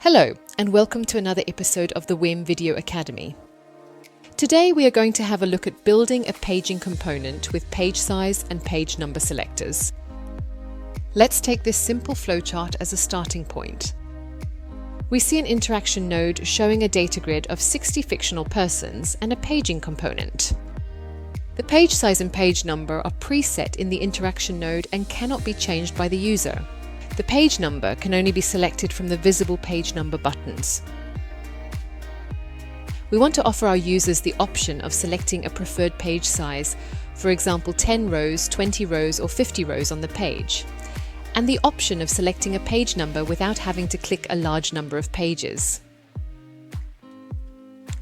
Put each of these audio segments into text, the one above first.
Hello, and welcome to another episode of the WEM Video Academy. Today we are going to have a look at building a paging component with page size and page number selectors. Let's take this simple flowchart as a starting point. We see an interaction node showing a data grid of 60 fictional persons and a paging component. The page size and page number are preset in the interaction node and cannot be changed by the user. The page number can only be selected from the visible page number buttons. We want to offer our users the option of selecting a preferred page size, for example 10 rows, 20 rows or 50 rows on the page, and the option of selecting a page number without having to click a large number of pages.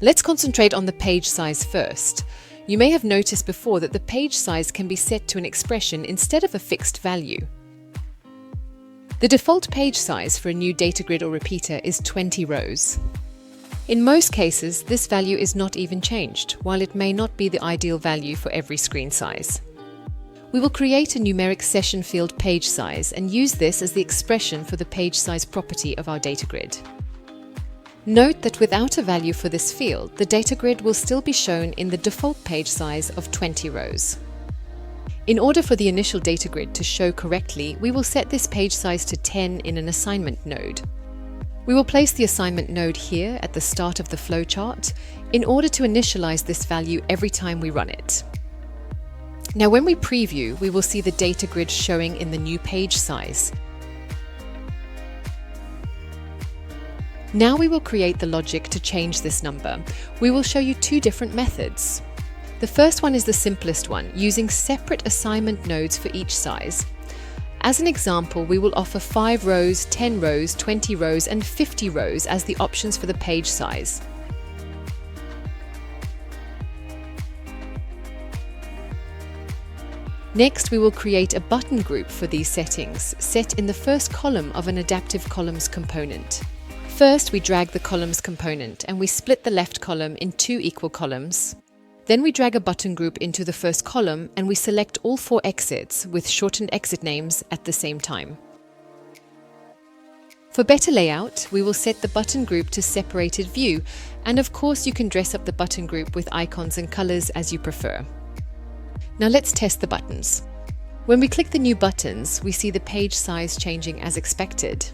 Let's concentrate on the page size first. You may have noticed before that the page size can be set to an expression instead of a fixed value. The default page size for a new data grid or repeater is 20 rows. In most cases, this value is not even changed, while it may not be the ideal value for every screen size. We will create a numeric session field page size and use this as the expression for the page size property of our data grid. Note that without a value for this field, the data grid will still be shown in the default page size of 20 rows. In order for the initial data grid to show correctly, we will set this page size to 10 in an assignment node. We will place the assignment node here at the start of the flowchart in order to initialize this value every time we run it. Now when we preview, we will see the data grid showing in the new page size. Now we will create the logic to change this number. We will show you two different methods. The first one is the simplest one, using separate assignment nodes for each size. As an example, we will offer 5 rows, 10 rows, 20 rows, and 50 rows as the options for the page size. Next, we will create a button group for these settings, set in the first column of an adaptive columns component. First, we drag the columns component and we split the left column in 2 equal columns. Then we drag a button group into the first column and we select all 4 exits with shortened exit names at the same time. For better layout, we will set the button group to separated view, and of course you can dress up the button group with icons and colors as you prefer. Now let's test the buttons. When we click the new buttons, we see the page size changing as expected.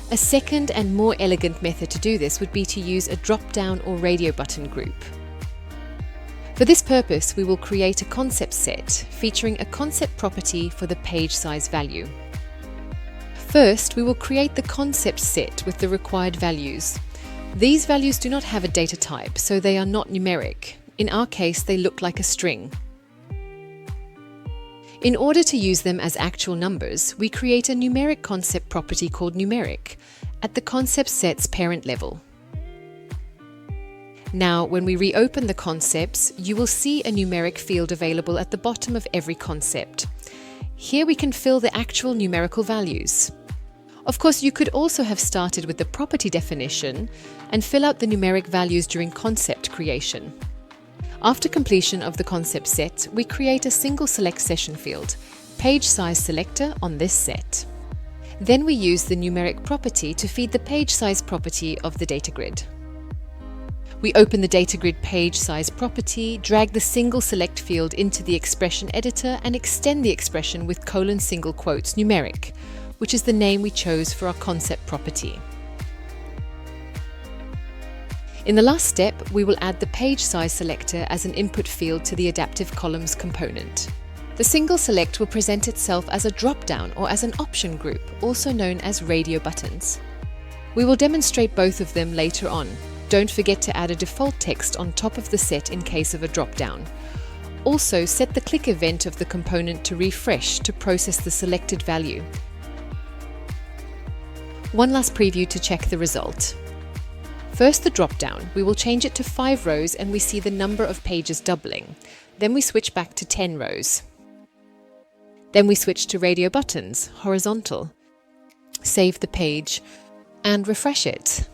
A second and more elegant method to do this would be to use a drop-down or radio button group. For this purpose, we will create a concept set featuring a concept property for the page size value. First, we will create the concept set with the required values. These values do not have a data type, so they are not numeric. In our case, they look like a string. In order to use them as actual numbers, we create a numeric concept property called numeric at the concept set's parent level. Now, when we reopen the concepts, you will see a numeric field available at the bottom of every concept. Here we can fill the actual numerical values. Of course, you could also have started with the property definition and fill out the numeric values during concept creation. After completion of the concept set, we create a single select session field, page size selector, on this set. Then we use the numeric property to feed the page size property of the data grid. We open the data grid page size property, drag the single select field into the expression editor and extend the expression with single quotes numeric, which is the name we chose for our concept property. In the last step, we will add the page size selector as an input field to the adaptive columns component. The single select will present itself as a drop-down or as an option group, also known as radio buttons. We will demonstrate both of them later on. Don't forget to add a default text on top of the set in case of a drop-down. Also, set the click event of the component to refresh to process the selected value. One last preview to check the result. First, the drop-down. We will change it to 5 rows and we see the number of pages doubling. Then we switch back to 10 rows. Then we switch to radio buttons, horizontal. Save the page and refresh it.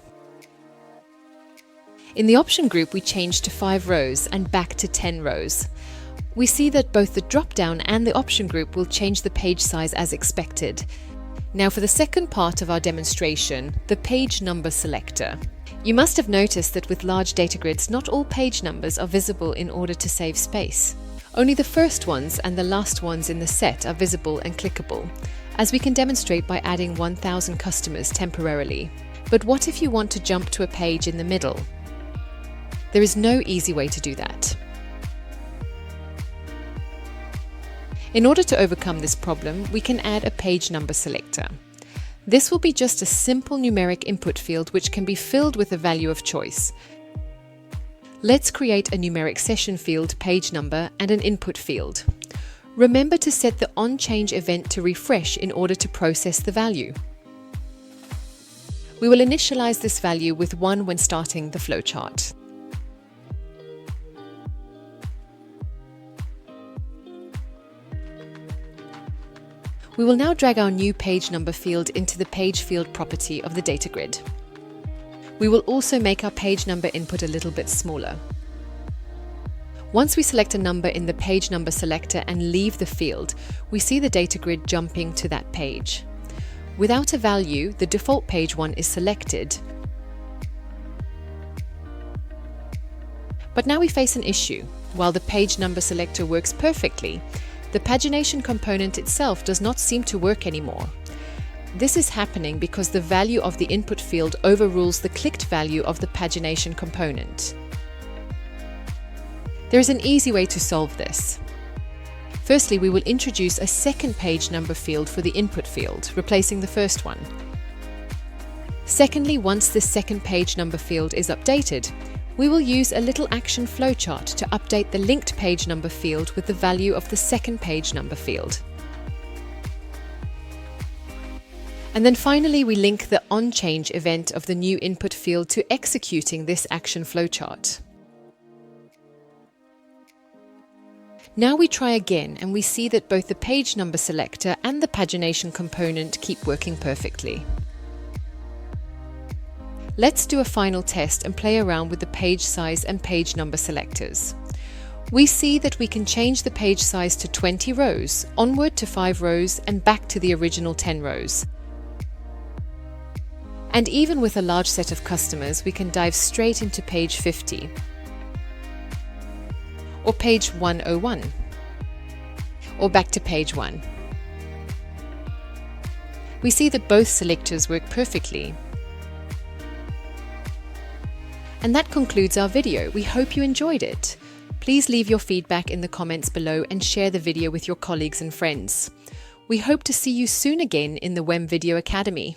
In the option group, we change to 5 rows and back to 10 rows. We see that both the drop-down and the option group will change the page size as expected. Now for the second part of our demonstration, the page number selector. You must have noticed that with large data grids, not all page numbers are visible in order to save space. Only the first ones and the last ones in the set are visible and clickable, as we can demonstrate by adding 1000 customers temporarily. But what if you want to jump to a page in the middle? There is no easy way to do that. In order to overcome this problem, we can add a page number selector. This will be just a simple numeric input field which can be filled with a value of choice. Let's create a numeric session field, page number, and an input field. Remember to set the onChange event to refresh in order to process the value. We will initialize this value with 1 when starting the flowchart. We will now drag our new page number field into the page field property of the data grid. We will also make our page number input a little bit smaller. Once we select a number in the page number selector and leave the field, we see the data grid jumping to that page. Without a value, the default page 1 is selected. But now we face an issue. While the page number selector works perfectly, the pagination component itself does not seem to work anymore. This is happening because the value of the input field overrules the clicked value of the pagination component. There is an easy way to solve this. Firstly, we will introduce a second page number field for the input field, replacing the first one. Secondly, once this second page number field is updated, we will use a little action flowchart to update the linked page number field with the value of the second page number field. And then finally, we link the onChange event of the new input field to executing this action flowchart. Now we try again and we see that both the page number selector and the pagination component keep working perfectly. Let's do a final test and play around with the page size and page number selectors. We see that we can change the page size to 20 rows, onward to 5 rows, and back to the original 10 rows. And even with a large set of customers, we can dive straight into page 50, or page 101, or back to page 1. We see that both selectors work perfectly. And that concludes our video. We hope you enjoyed it. Please leave your feedback in the comments below and share the video with your colleagues and friends. We hope to see you soon again in the WEM Video Academy.